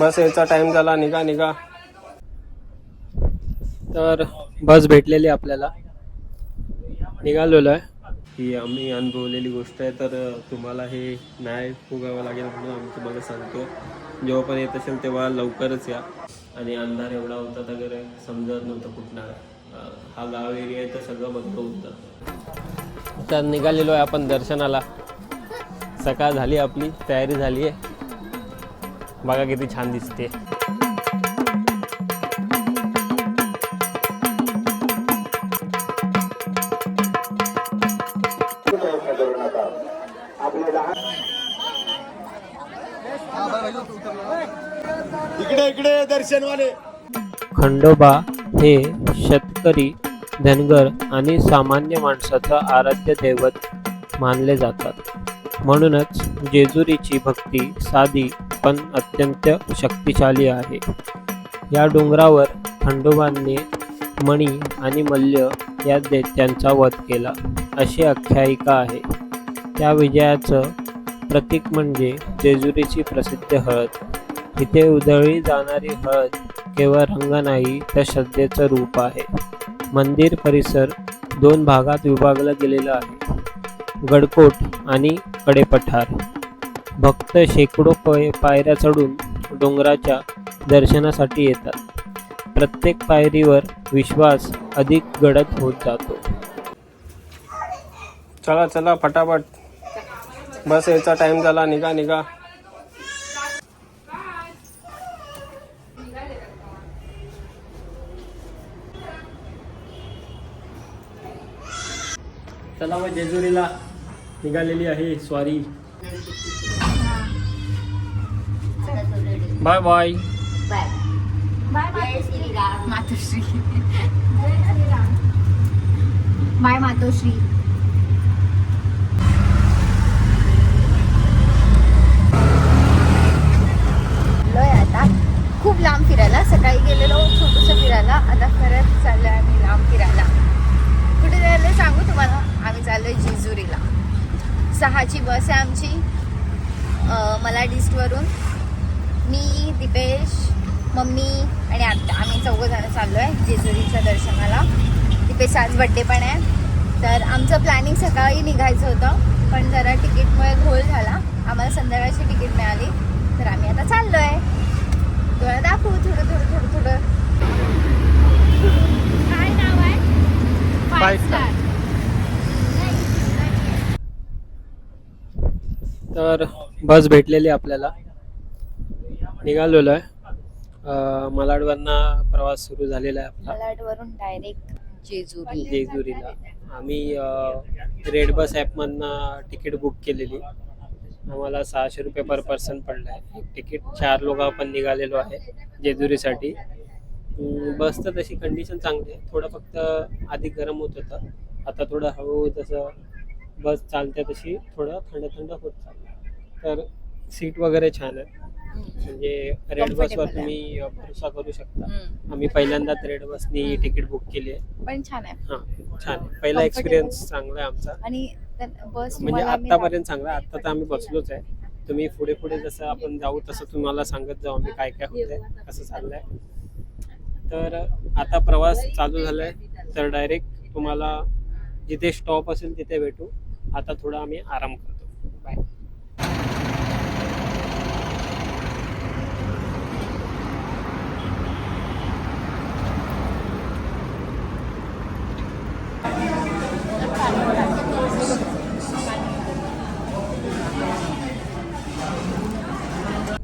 बस यायचा टाइम झाला, निघा निघा. तर बस भेटलेली आपल्याला, निघालेलो आहे. ही आम्ही अनुभवलेली गोष्ट आहे, तर तुम्हाला हे नाही फुगावं लागेल म्हणून आम्ही तुम्हाला सांगतो. जेव्हा पण येत असेल तेव्हा लवकरच या. आणि अंधार एवढा होता तर समजत नव्हतं कुठणार. हा गाव एरिया आहे तर सगळं बंद होतं. तर निघालेलो आहे आपण दर्शनाला. सकाळ झाली, आपली तयारी झाली आहे. बघा किती छान दिसते. इकडे इकडे दर्शनवाले. खंडोबा हे शेतकरी, धनगर आणि सामान्य माणसाचं आराध्य दैवत मानले जातात. म्हणूनच जेजुरीची भक्ती साधी पण अत्यंत शक्तिशाली आहे. या डोंगरावर खंडोबाने मणी आणि मल्ल या दैत्यांचा वध केला अशी आख्यायिका आहे. त्या विजयाचं प्रतीक म्हणजे जेजुरीची प्रसिद्ध हळद. इथे उधळली जाणारी हळद केवळ रंग नाही तर श्रद्धेचं रूप आहे. मंदिर परिसर 2 भागात विभागला गेलेला आहे, गडकोट आणि कडेपठार. भक्त शेकडो पायऱ्या चढून डोंगराच्या दर्शनासाठी येतात. प्रत्येक पायरीवर विश्वास अधिक गडद होत जातो. चला चला फटाफट, बस यायचा टाइम झाला, निघा निघा. चला मग जेजुरीला निघालेली आहे स्वारी. Bye bye. मातोश्री. बाय मातोश्री. आता खूप लांब फिरायला. सकाळी गेलेलो छोटंसं फिरायला, आता परत चाललोय आम्ही लांब फिरायला. कुठे जायला सांगू तुम्हाला? आम्ही चाललोय जेजुरीला. 6ची बस आहे आमची, मलाड ईस्टवरून. मी, दीपेश, मम्मी आणि आत्या, आम्ही 4 जण चाललो आहे जेजुरीच्या दर्शनाला. दीपेशचा आज बड्डे पण आहे. तर आमचं प्लॅनिंग सकाळी निघायचं होतं, पण जरा तिकीटमुळे घोळ झाला. आम्हाला संध्याकाळची तिकीट मिळाली, तर आम्ही आता चाललो आहे. तुम्हाला दाखवू थोडं थोडं थोडं थोडं. काय नाव आहे? 5 स्टार. तर बस भेटलेली आपल्याला, निघालेलो आहे. मलाडवरनं प्रवास सुरू झालेला आहे आपला मलाडवरून डायरेक्ट जेजुरीला. आम्ही रेड बस ॲपमधनं तिकीट बुक केलेली. आम्हाला 600 रुपये पर पर्सन पडलं आहे एक तिकीट. 4 लोक आपण निघालेलो आहे जेजुरीसाठी. बसचं तशी कंडिशन चांगली आहे. थोडं फक्त आधी गरम होत होतं, आता थोडं हळूहळू जसं बस चालते तशी थोडं थंड थंड होत चाललं. तर सीट वगैरे छान आहे, म्हणजे रेड बसवर तुम्ही भरोसा करू शकता. आम्ही पहिल्यांदाच रेड बसनी तिकीट बुक केली आहे, पण छान आहे. हां छान आहे. पहिला एक्सपिरियन्स चांगला आहे आमचा, आणि बस म्हणजे आत्तापर्यंत चांगला. आत्ता तर आम्ही बसलोच आहे. तुम्ही पुढे पुढे जसं आपण जाऊ तसं तुम्हाला सांगत जाऊ आम्ही काय काय होतंय, कसं चाललंय. तर आता प्रवास चालू झालाय, तर डायरेक्ट तुम्हाला जिथे स्टॉप असेल तिथे भेटू. आता थोडा आम्ही आराम करतो. बाय.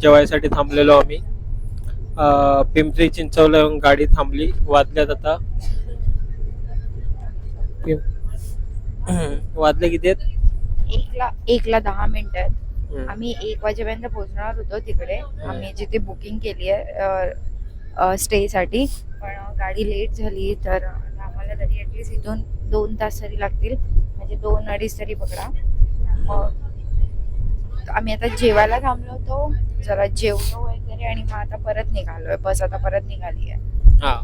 जेवायसाठी थांबलेलो आम्ही. पिंपरी चिंचवला गाडी थांबली. वाजल्यात आता वाजले किती आहेत? 1ला 10 मिनिटं आहेत. आम्ही 1 वाजेपर्यंत पोहोचणार होतो तिकडे, आम्ही जिथे बुकिंग केली आहे स्टे साठी. पण गाडी लेट झाली, तर आम्हाला तरी ॲटलिस्ट इथून 2 तास तरी लागतील, म्हणजे 2-2.5 तरी पकडा. मग आम्ही आता जेवायला थांबलो होतो, जरा जेवलो वगैरे, आणि मग आता परत निघालोय. बस आता परत निघाली आहे. हा,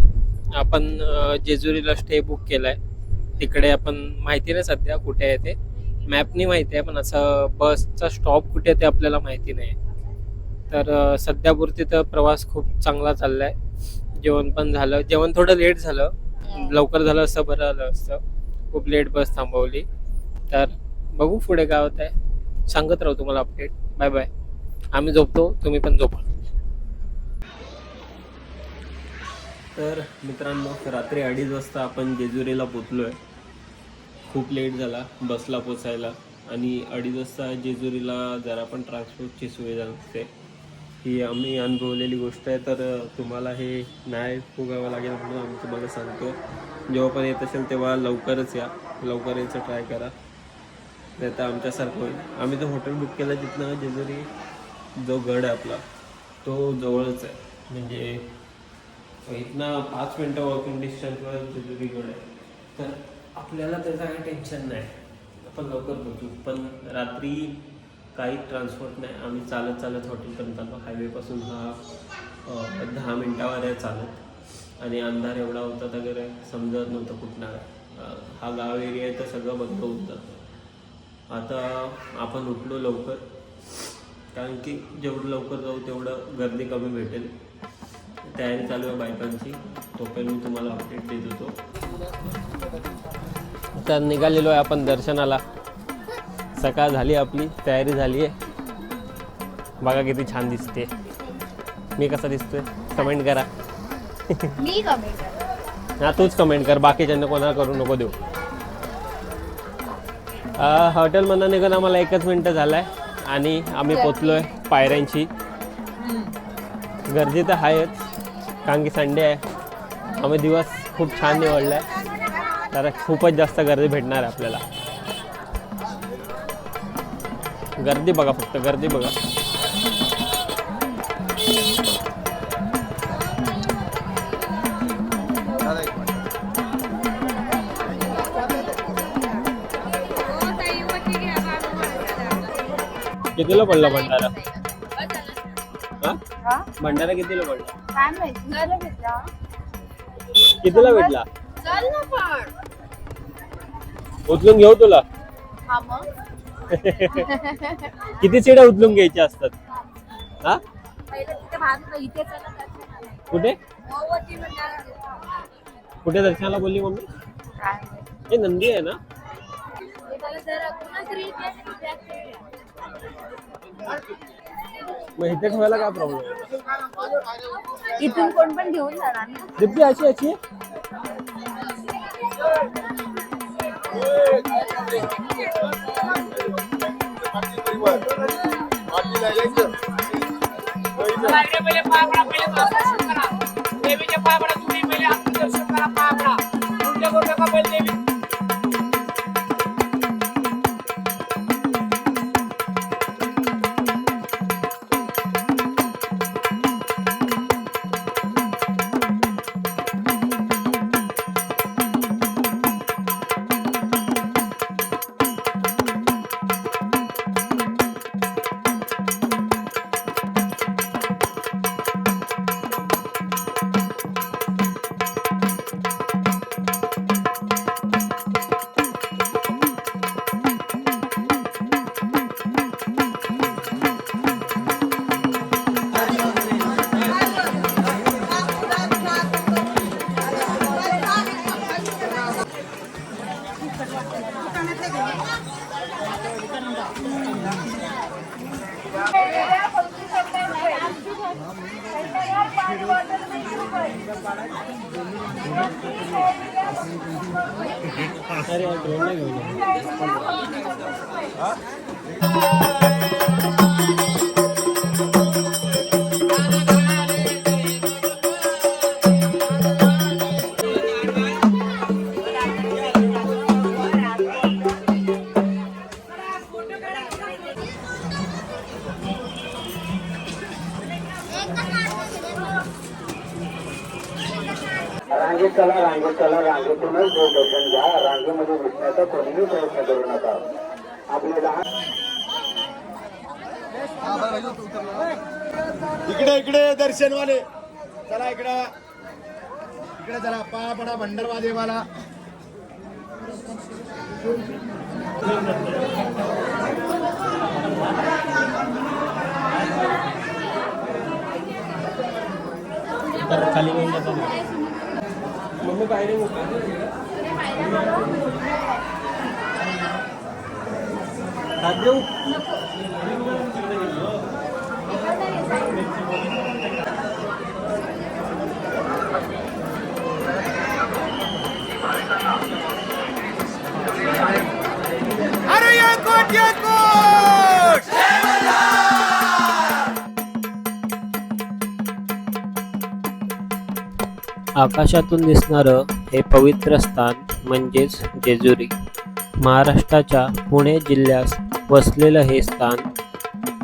आपण जेजुरीला स्टे बुक केलाय. तिकडे आपण माहिती नाही सध्या कुठे आहे ते, मॅपनी माहिती आहे, पण असं बसचा स्टॉप कुठे ते आपल्याला माहिती नाही. तर सध्यापुरती तर प्रवास खूप चांगला चालला आहे. जेवण पण झालं. जेवण थोडं लेट झालं. लवकर झालं असतं बरं झालं असतं. खूप लेट बस थांबवली. तर बघू पुढे काय होत आहे. सांगत राहू तुम्हाला अपडेट. Bye bye. आम्ही झोपतो, तुम्ही पण झोपा. तर मित्रांनो, रात्री 2:30 वाजता आपण जेजुरीला पोचलो आहे. खूप लेट झाला बसला पोचायला आणि 2:30 वाजता जेजुरीला जरा पण ट्रान्सपोर्टची सुविधा नसते. ही आम्ही अनुभवलेली गोष्ट आहे. तर तुम्हाला हे नाही फुगावं लागेल म्हणून आम्ही तुम्हाला सांगतो. जेव्हा पण येत असेल तेव्हा लवकरच या, लवकर यायचं ट्राय करा, नाही तर आमच्यासारखं होईल. आम्ही जो हॉटेल बुक केलं तिथनं जेजुरी जो गड आहे आपला तो जवळच आहे. म्हणजे इथनं 5 मिनटं वॉकिंग डिस्टन्सवर जेजुरी गड आहे. तर आपल्याला त्याचं काही टेन्शन नाही, आपण लवकर पोहोचू. पण रात्री काही ट्रान्सपोर्ट नाही. आम्ही चालत चालत हॉटेलपर्यंत आलो. हायवेपासून हा 10 मिनटावर आहे चालत. आणि अंधार एवढा होता तर समजत नव्हतं कुठनं आहे. हा गाव एरिया आहे तर सगळं बंद होत जातं. आता आपण उठलो लवकर, कारण की जेवढं लवकर जाऊ तेवढं गर्दी कमी भेटेल. तयारी चालू आहे बायकांची, तोपर्यंत मी तुम्हाला अपडेट देत होतो. तर निघालेलो आहे आपण दर्शनाला. सकाळ झाली, आपली तयारी झाली आहे. बघा किती छान दिसते. मी कसा दिसतोय कमेंट करा. मी कमेंट करते. हां, तूच कमेंट कर, बाकीच्यांना कोणाला करू नको देऊ. हॉटेलमधनं निघून आम्हाला 1 मिनिट झालं आहे आणि आम्ही पोचलो आहे पायऱ्यांची. गर्दी तर आहेच, कारण की संडे आहे. आम्ही दिवस खूप छान निवडला आहे, तर खूपच जास्त गर्दी भेटणार आहे आपल्याला. गर्दी बघा, फक्त गर्दी बघा. कितीला पडला भंडारा? हा, भंडारा कितीला पडला? काय माहिती कितीला भेटला? चल ना पण. उचलून घेऊ तुला? हा मग किती सीटा उचलून घ्यायच्या असतात? हा, पहिलं तिथे भाग इथे चला दर्शनाला. कुठे भगवती मंदिरात. कुठे दर्शनाला बोलली मम्मी? काय माहिती. हे नंदी आहे ना? त्याला जरा कुणातरी मग इथे ठेवायला काय प्रॉब्लेम आहे? इथून कोण पण घेऊन जाणार ना. दिप्ती अशी अशी अरे ड्रोन नाही घेऊन रांगेत चला, रांगेत चला, रांगेतूनच दर्शन घ्या. रांगेमध्ये घुसण्याचा कोणीही प्रयत्न करू नका. आपले लहान इकडे इकडे दर्शनवाले चला, इकडे इकडे चला. पाया पडा भंडारवा देवाला. तर खाली घेऊन जातो मम्मी पायरी हात देऊ अरे या कोट आकाशातून दिसणारं हे पवित्र स्थान म्हणजेच जेजुरी. महाराष्ट्राच्या पुणे जिल्ह्यात वसलेलं हे स्थान.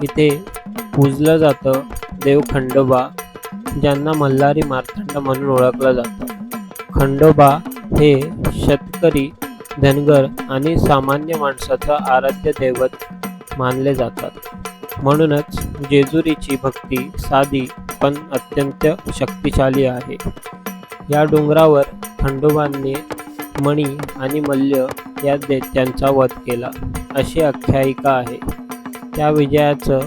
इथे पूजलं जातं देव खंडोबा, ज्यांना मल्हारी मार्तंड म्हणून ओळखलं जातं. खंडोबा हे शेतकरी, धनगर आणि सामान्य माणसाचं आराध्य दैवत मानले जातात. म्हणूनच जेजुरीची भक्ती साधी पण अत्यंत शक्तिशाली आहे. या डोंगरावर खंडोबांनी मणी आणि मल्ल या दैत्यांचा वध केला अशी आख्यायिका आहे. त्या विजयाचं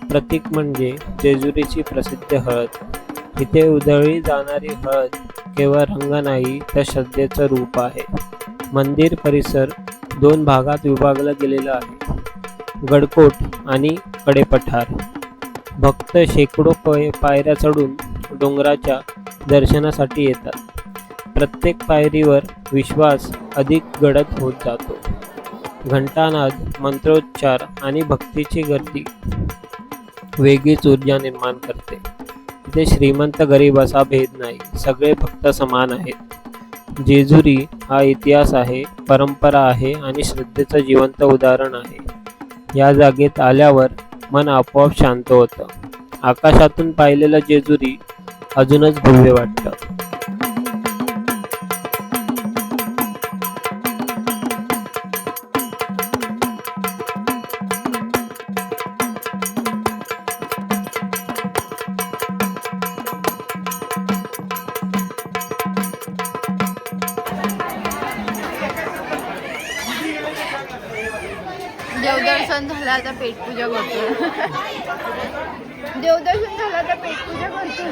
प्रतीक म्हणजे जेजुरीची प्रसिद्ध हळद. इथे उधळली जाणारी हळद केवळ रंग नाही तर श्रद्धेचं रूप आहे. मंदिर परिसर 2 भागात विभागला गेलेला आहे, गडकोट आणि कडेपठार. भक्त शेकडो पायऱ्या चढून डोंगराच्या दर्शनासाठी येतात. प्रत्येक पायरीवर विश्वास अधिक गडद होत जातो. घंटानाद, मंत्रोच्चार आणि भक्तीची गर्दी वेगळीच ऊर्जा निर्माण करते. इथे श्रीमंत गरीब असा भेद नाही, सगळे भक्त समान आहेत. जेजुरी हा इतिहास आहे, परंपरा आहे आणि श्रद्धेचं जिवंत उदाहरण आहे. या जागेत आल्यावर मन आपोआप शांत होतं. आकाशातून पाहिलेलं जेजुरी अजूनच भव्य वाटतं. देवदर्शन झालं आता पेटपूजा करतो. देवदर्शन झालं आता पेटपूजा करतो.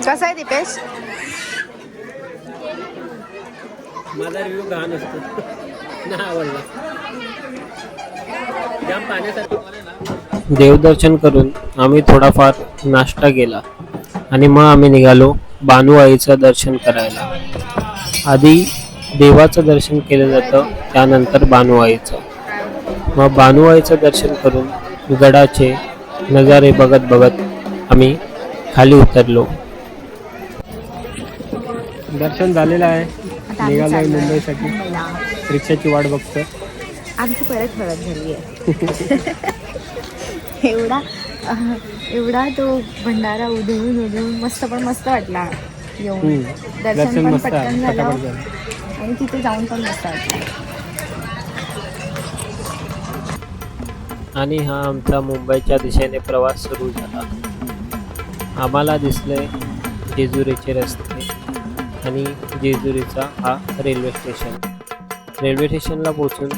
कसा आहे दीपेश? माझा रिव्ह्यू घाण असतो, नाही आवडला. जाम पाण्यासाठी. देवदर्शन करून आम्ही थोडाफार नाश्ता केला आणि मग आम्ही निघालो बानुआईचं दर्शन करायला. आधी देवाचं दर्शन केलं जातं, त्यानंतर बानुआईचं. मग बानुआईचं दर्शन करून गडाचे नजारे बघत बघत आम्ही खाली उतरलो. दर्शन झालेलं आहे, निघालो आहे मुंबईसाठी. रिक्षाची वाट बघतो. आमची परत हळद झाली आहे. एवढा तो भंडारा उधळून मस्त वाटला येऊन. दर्शन पण पटकन झालं आणि तिथे जाऊन पण मस्त वाटलं. आणि हा आमचा मुंबईच्या दिशेने प्रवास सुरू झाला. आम्हाला दिसले जेजुरीचे रस्ते आणि जेजुरीचा हा रेल्वे स्टेशन. रेल्वे स्टेशनला पोचून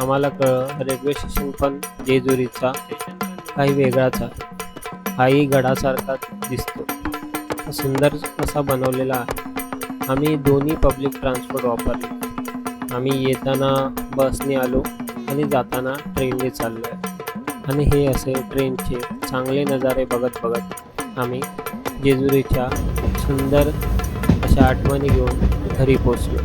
आम्हाला कळलं रेल्वे स्टेशन पण जेजुरीचा काही वेगळाच आहे. हाही गडासारखा दिसतो, सुंदर असा बनवलेला आहे. आम्ही दोन्ही पब्लिक ट्रान्सपोर्ट वापरले. आम्ही येताना बसने आलो आणि जाताना ट्रेनने चाललो आहे. आणि हे असे ट्रेनचे चांगले नजारे बघत आम्ही जेजुरीच्या सुंदर अशा आठवणी घेऊन घरी पोचलो.